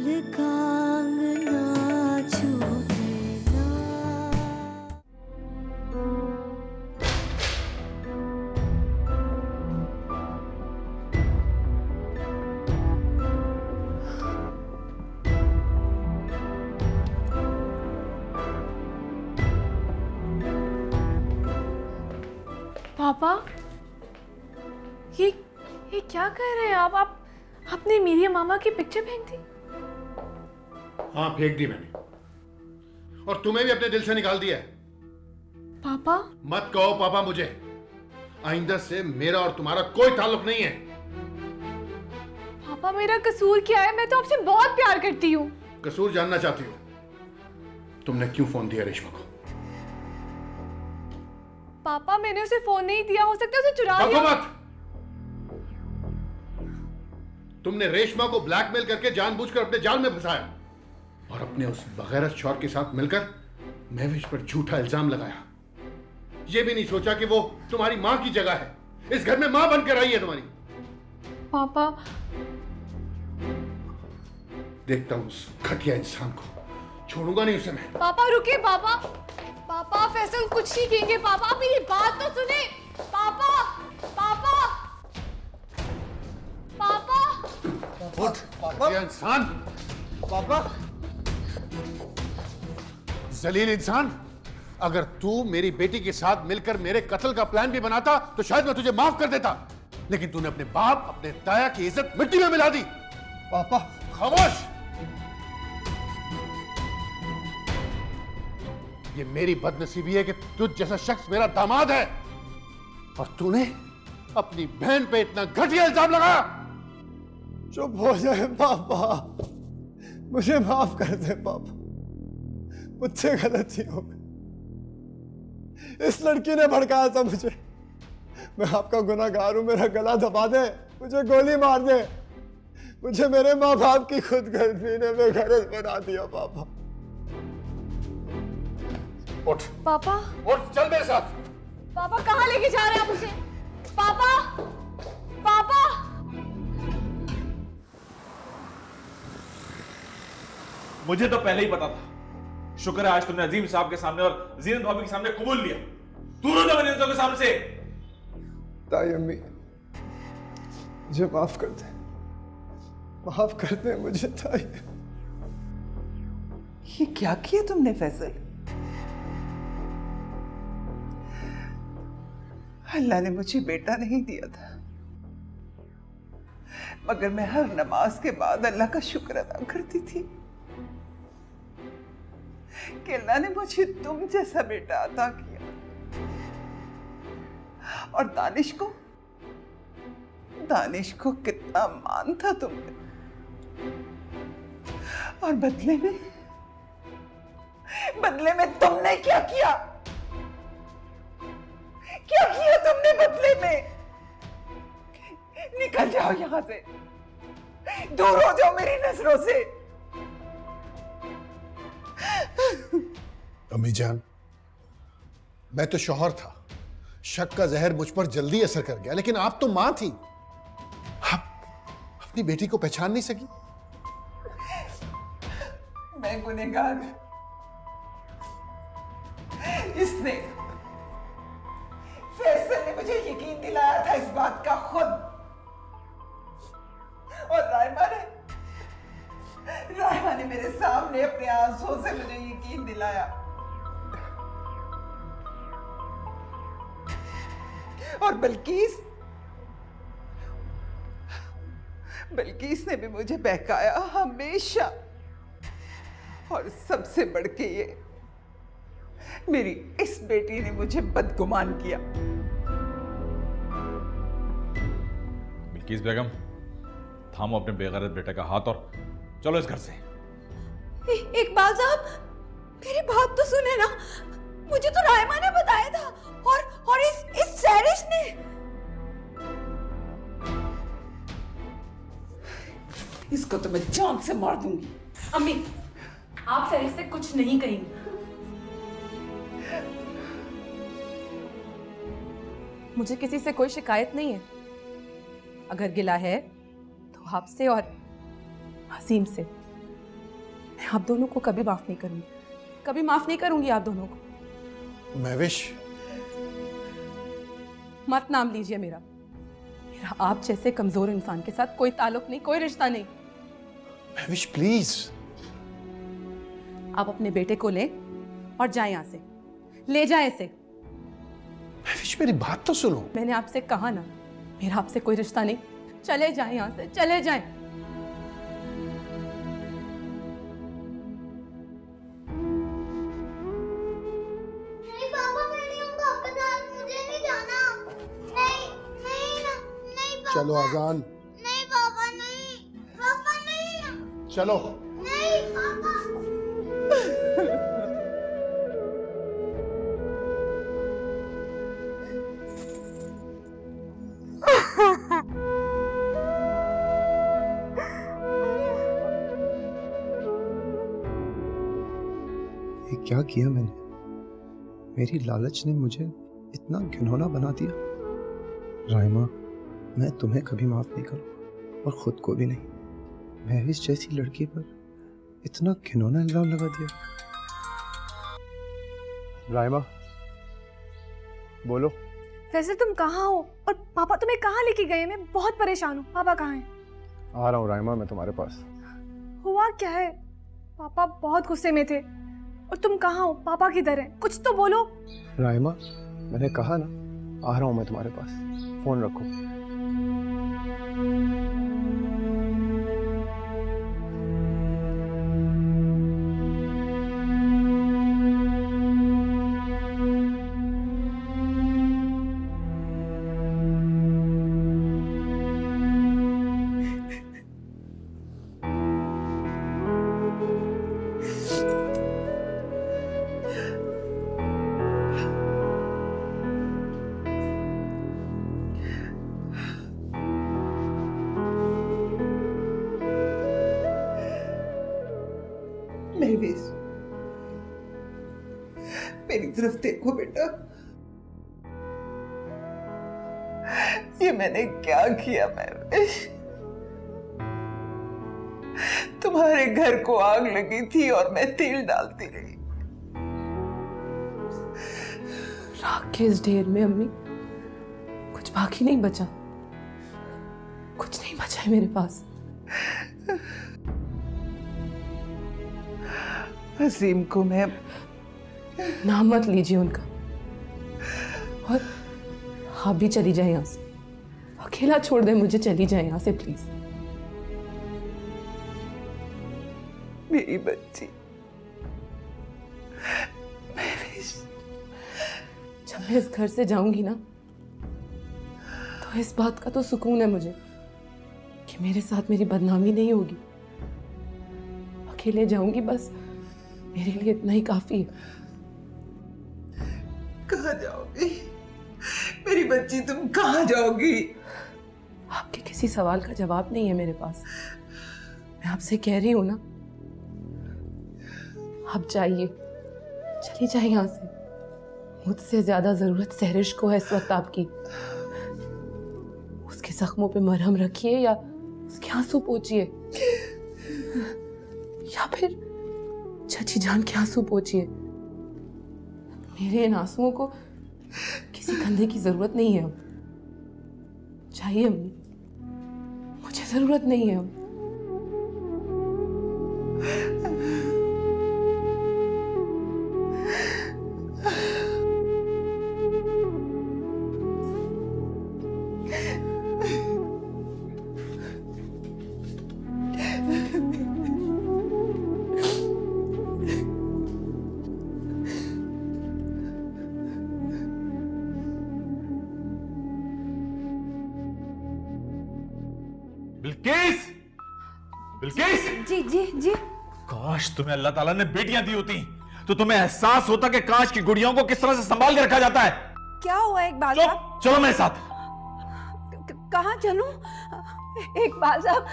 दिल का अंगना छूटे ना। पापा, ये क्या कह रहे हैं आप? आपने मेरी मामा की पिक्चर फेंक दी? हाँ, फेंक दी मैंने, और तुम्हें भी अपने दिल से निकाल दिया है। पापा मत कहो पापा मुझे। आइंदा से मेरा और तुम्हारा कोई ताल्लुक नहीं है। पापा, मेरा कसूर क्या है? मैं तो आपसे बहुत प्यार करती हूँ। कसूर जानना चाहती हो? तुमने क्यों फोन दिया रेशमा को? पापा, मैंने उसे फोन नहीं दिया, हो सकता है उसे चुरा लिया। मत। तुमने रेशमा को ब्लैकमेल करके जानबूझकर अपने जाल में फंसाया और अपने उस बगैरत शौहर के साथ मिलकर महविश पर झूठा इल्जाम लगाया। यह भी नहीं सोचा कि वो तुम्हारी मां की जगह है, इस घर में मां बनकर आई है तुम्हारी। पापा, देखता हूं उस घटिया इंसान को, छोड़ूंगा नहीं उसे मैं। पापा रुकिए। पापा, पापा फैसल कुछ नहीं कहेंगे। पापा आप मेरी बात तो सुने। पापा, पापा, पापा, उठ घटिया इंसान। पापा, जलील इंसान, अगर तू मेरी बेटी के साथ मिलकर मेरे कत्ल का प्लान भी बनाता तो शायद मैं तुझे माफ कर देता, लेकिन तूने अपने बाप, अपने ताया की इज्जत मिट्टी में मिला दी। पापा खामोश। ये मेरी बदनसीबी है कि तुझ जैसा शख्स मेरा दामाद है और तूने अपनी बहन पे इतना घटिया इल्जाम लगाया। चुप हो जाए पापा, मुझे माफ कर दे पापा, मुझसे गलती हो गई। इस लड़की ने भड़काया था मुझे। मैं आपका गुनाहगार हूं, मेरा गला दबा दे, मुझे गोली मार दे। मुझे मेरे माँ बाप की खुदगर्जी ने बेगरज बना दिया पापा। उठ पापा, उठ, चल मेरे साथ। पापा कहाँ लेके जा रहे हैं आप मुझे? पापा, पापा, मुझे तो पहले ही पता था। शुक्र है आज तुमने अजीम साहब के सामने और जीनत भाभी के सामने कबूल लिया। तू रो जा मेरे के सामने से। ताई अम्मी, मुझे माफ कर दे, माफ कर दे मुझे ताई। ये क्या किया तुमने फैसल? अल्लाह ने मुझे बेटा नहीं दिया था, मगर मैं हर नमाज के बाद अल्लाह का शुक्र अदा करती थी कि अल्लाह ने मुझे तुम जैसा बेटा अता किया। और दानिश को कितना मान था तुमने, और बदले में तुमने क्या किया? क्या किया तुमने बदले में? निकल जाओ यहां से, दूर हो जाओ मेरी नजरों से। अम्मी जान, मैं तो शौहर था, शक का जहर मुझ पर जल्दी असर कर गया, लेकिन आप तो मां थी, आप अपनी बेटी को पहचान नहीं सकी। मैं गुनहगार हूं। इसने फैसल ने मुझे यकीन दिलाया था इस बात का खुद, और रायमा ने मेरे सामने अपने आंसुओं से मुझे यकीन दिलाया। और बल्कीस ने भी मुझे बहकाया हमेशा, और सबसे बढ़ के ये मेरी इस बेटी ने मुझे बदगुमान किया। बिल्किस बेगम, थामो अपने बेगैरत बेटे का हाथ और चलो इस घर से। इकबाल साहब, मेरी बात तो सुने ना, मुझे तो रायमा ने बताया था, और इस सैरिश ने। इसको तो मैं जान से मार दूंगी। अम्मी, आप सैरिश से कुछ नहीं कहेंगी। मुझे किसी से कोई शिकायत नहीं है। अगर गिला है तो आपसे और हसीम से। मैं आप दोनों को कभी माफ नहीं करूंगी, कभी माफ नहीं करूंगी आप दोनों को। महविश, मत नाम लीजिए मेरा आप जैसे कमजोर इंसान के साथ कोई ताल्लुक नहीं, कोई रिश्ता नहीं। महविश प्लीज। आप अपने बेटे को लें और जाएं यहाँ से, ले जाएं इसे। महविश मेरी बात तो सुनो। मैंने आपसे कहा ना, मेरा आपसे कोई रिश्ता नहीं, चले जाएं यहाँ से, चले जाएं। नहीं पापा, मैं नहीं हूँ पापा साथ, मुझे नहीं जाना। नहीं नहीं ना, नहीं पापा। चलो अजान। नहीं पापा, नहीं पापा, नहीं ना। चलो। नहीं पापा। ये क्या किया मैंने? मेरी लालच ने मुझे इतना घिनौना बना दिया। राइमा, मैं तुम्हें कभी माफ नहीं करूँ और खुद को भी नहीं। महविश जैसी लड़की पर इतना घिनौना इल्जाम लगा दिया। राइमा बोलो। वैसे तुम कहाँ हो और पापा तुम्हें कहाँ लेके गए? मैं बहुत परेशान हूँ। पापा कहाँ हैं? आ रहा हूँ राइमा, मैं तुम्हारे पास। हुआ क्या है? पापा बहुत गुस्से में थे। और तुम कहाँ हो? पापा किधर हैं? कुछ तो बोलो। राइमा, मैंने कहा ना, आ रहा हूँ मैं तुम्हारे पास। फोन रखो। महविश, मेरी तरफ देखो बेटा। ये मैंने क्या किया महविश? तुम्हारे घर को आग लगी थी और मैं तेल डालती रही। राख के इस ढेर में अम्मी कुछ बाकी नहीं बचा, कुछ नहीं बचा है मेरे पास। अजीम को मैं नाम मत लीजिए उनका, और आप भी चली जाए यहाँ से। अकेला छोड़ दे मुझे, चली जाए यहाँ से प्लीज। मेरी बच्ची, जब मैं इस घर से जाऊंगी ना, तो इस बात का तो सुकून है मुझे कि मेरे साथ मेरी बदनामी नहीं होगी। अकेले जाऊंगी बस, मेरे लिए इतना ही काफी है। कहाँ जाओगी मेरी बच्ची? तुम कहाँ जाओगी? आपके किसी सवाल का जवाब नहीं है मेरे पास। मैं आपसे कह रही हूं ना, आप जाइए, चली जाइए यहाँ से। मुझसे ज्यादा जरूरत सहरिश को है इस वक्त आपकी। उसके जख्मों पे मरहम रखिए या उसके आंसू पोंछिए, या फिर चाची जान के आंसू पोंछिए। मेरे इन आंसुओं को किसी कंधे की जरूरत नहीं है। अब चाहिए अम्मी, मुझे जरूरत नहीं है अब। बिल्किस, बिल्किस! जी जी जी। काश तुम्हें अल्लाह ताला ने बेटियां दी होती तो तुम्हें एहसास होता कि काश की गुड़ियों को किस तरह से संभाल के रखा जाता है। क्या हुआ इकबाल साहब? चलो मेरे साथ। कहाँ चलूं? इकबाल साहब,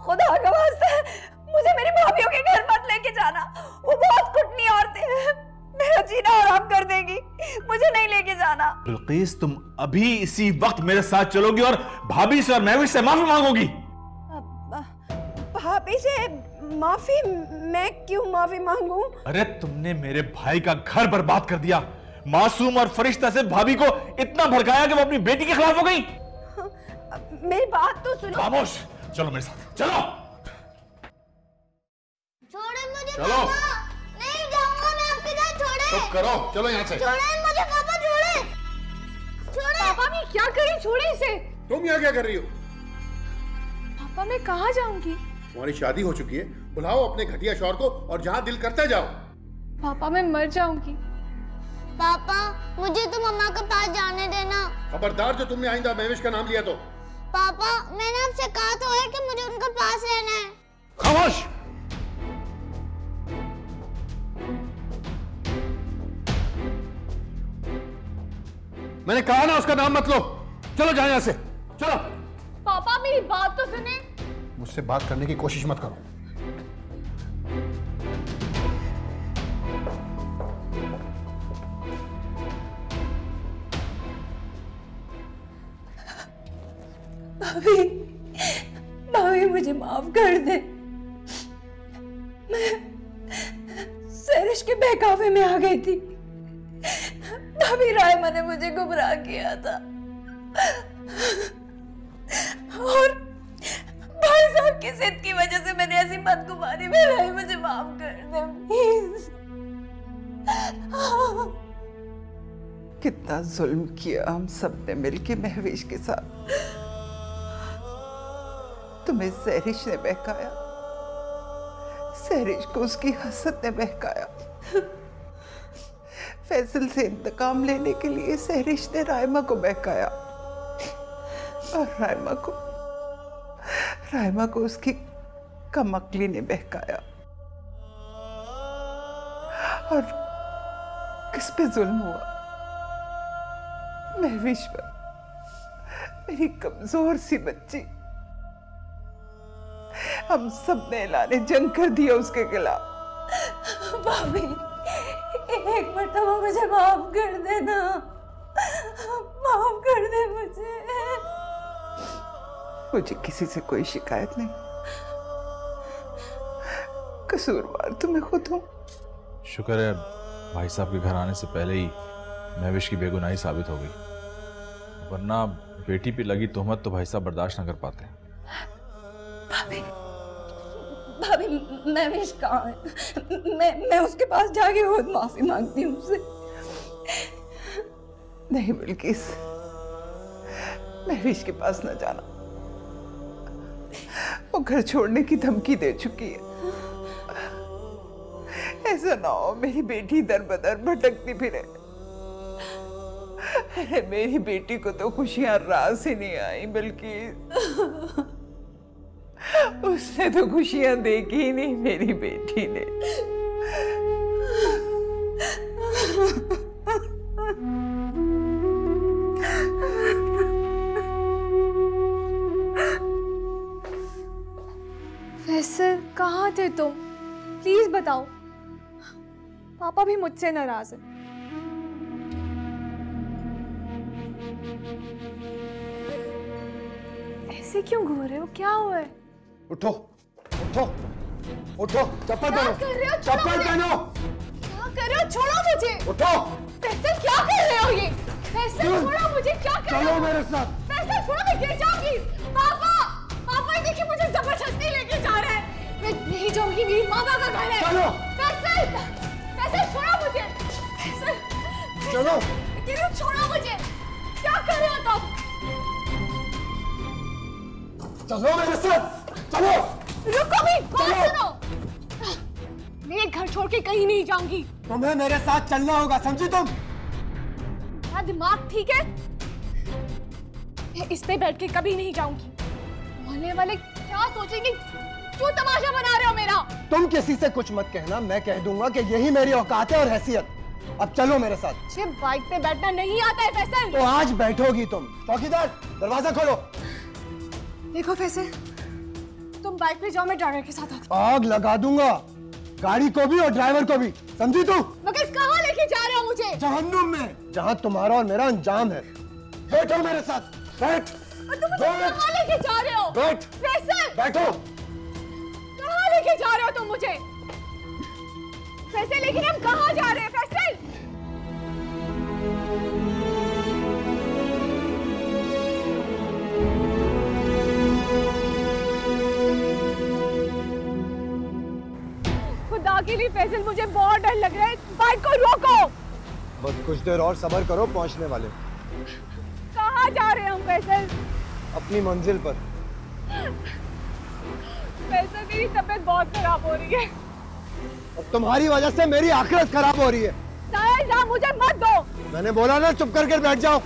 खुदा का वास्ता है, मुझे मेरी भाभीयों के घर मत लेके जाना। वो बहुत कुटनी औरतें हैं, मेरा जीना हराम कर देगी। मुझे नहीं लेके जाना। बिल्किस, तुम अभी इसी वक्त मेरे साथ चलोगी और भाभी से और महविश से माफी मांगोगी। भाभी से माफी? मैं क्यों माफी मांगू? अरे तुमने मेरे भाई का घर बर्बाद कर दिया। मासूम और फरिश्ता से भाभी को इतना भड़काया कि वो अपनी बेटी के खिलाफ हो गई। मेरी बात तो सुनो। खामोश, चलो मेरे साथ, चलो। छोड़े मुझे चलो। पापा। नहीं जाऊंगा मैं आपके साथ। छोड़े। चुप करो, चलो यहाँ से। छोड़े मुझे पापा। छोड़े। छोड़े। पापा मैं क्या करी? छोड़े इसे। तुम यहाँ क्या कर रही हो? पापा मैं कहाँ जाऊंगी? तुम्हारी शादी हो चुकी है, बुलाओ अपने घटिया शौहर को और जहाँ दिल करता जाओ। पापा मैं मर जाऊंगी। पापा मुझे तो मम्मा के पास जाने देना। खबरदार जो तुमने आइंदा महविश का नाम लिया तो। पापा मैंने आपसे कहा तो है कि मुझे उनके पास रहना है। खामोश। मैंने कहा ना उसका नाम मत लो। चलो जाओ यहाँ से, चलो। पापा मेरी बात तो सुने। मुझसे बात करने की कोशिश मत करो। भाभी, भाभी मुझे माफ कर दे। मैं सरिश के बहकावे में आ गई थी। भाभी रायमा ने मुझे गुमराह किया था और भाई साहब की जिद की वजह से मैंने ऐसी बदगुमानी में रही। मुझे माफ कर दे प्लीज। कितना जुल्म किया हम सब ने मिलके महविश के साथ। तुम्हें सहरिश ने बहकाया, सहरिश को उसकी हसद ने बहकाया। फैसल से इंतकाम लेने के लिए सहरिश ने रायमा को बहकाया और रायमा को उसकी कमअक्ली ने बहकाया। और किस पे जुल्म हुआ? महविश पर, मेरी कमजोर सी बच्ची। हम सब ने ऐलाने जंग कर दिया उसके खिलाफ। भाभी एक मरतबा मुझे माफ कर देना, माफ कर दे मुझे। मुझे किसी से कोई शिकायत नहीं, कसूरवार तो मैं खुद हूं। शुक्र है भाई साहब के घर आने से पहले ही महविश की बेगुनाही साबित हो गई, वरना बेटी पे लगी तोहमत तो भाई साहब बर्दाश्त न कर पाते। भाभी, भाभी महविश कहाँ है? मैं उसके पास जाके खुद माफी मांगती हूँ उससे। नहीं बिल्किस, महविश के पास न जाना। वो घर छोड़ने की धमकी दे चुकी है। ऐसा ना हो मेरी बेटी दर बदर भटकती फिरे। अरे मेरी बेटी को तो खुशियां रात से नहीं आई, बल्कि उसने तो खुशियां देखी ही नहीं मेरी बेटी ने। फैसल कहाँ थे तुम? प्लीज बताओ। पापा भी मुझसे नाराज है। ऐसे क्यों घूम रहे हो? क्या हुआ है? उठो उठो उठो, चप्पल क्या पहनो, कर रहे हो? चप्पल पहनो। क्या कर रहे हो? छोड़ो मुझे। उठो। फैसल क्या कर रहे हो ये? फैसल छोड़ो मुझे। क्या कर रहे हो? चलो मेरे साथ। फैसल छोड़ो, मैं गिर जाऊंगी। पापा, पापा देखिए मुझे जबरदस्ती लेके जा रहे हैं। मैं नहीं जाऊंगी, मेरी मामा का घर है। चलो। फैसल, फैसल छोड़ो मुझे। फैसल, चलो। छोड़ो मुझे। क्या कर रहे हो तुम? चलो मेरे साथ, चलो। रुको भी, बात सुनो। मैं घर छोड़ के कहीं नहीं जाऊंगी। तुम्हें मेरे साथ चलना होगा, समझी तुम? क्या दिमाग ठीक है? मैं इस पे बैठ के कभी नहीं जाऊंगी। मोहल्ले वाले क्या सोचेंगे? क्यों तमाशा बना रहे हो मेरा? तुम किसी से कुछ मत कहना, मैं कह दूंगा कि यही मेरी औकात है और हैसियत। अब चलो मेरे साथ। मुझे बाइक पे बैठना नहीं आता है फैसल। तो आज बैठोगी तुम। चौकीदार दरवाजा खोलो। देखो फैसल, तुम बाइक पे जाओ, मैं ड्राइवर के साथ आती आग लगा दूंगा, गाड़ी को भी और ड्राइवर को भी, समझी तू? हूँ। मगर कहाँ लेके जा रहे हो मुझे? जहन्नुम में, जहाँ तुम्हारा और मेरा अंजाम है। बैठो मेरे साथ, बैठ। तुम मुझे कहाँ लेके जा रहे हो? बैठ। फैसल, बैठो। कहाँ लेके लेके जा रहे हो तुम मुझे? फैसल, लेकिन हम कहाँ जा रहे हैं फैसल? खुदा के लिए फैसल, मुझे बहुत डर लग रहा है। बाइक को रोको। बस कुछ देर और सब्र करो, पहुंचने वाले। कहाँ जा रहे हैं हम फैसल? अपनी मंजिल पर। फैसल, मेरी तबीयत बहुत खराब हो रही है और तुम्हारी वजह से मेरी आखिरत खराब हो रही है। साहिल, मुझे मत दो। मैंने बोला ना, चुप करके बैठ जाओ।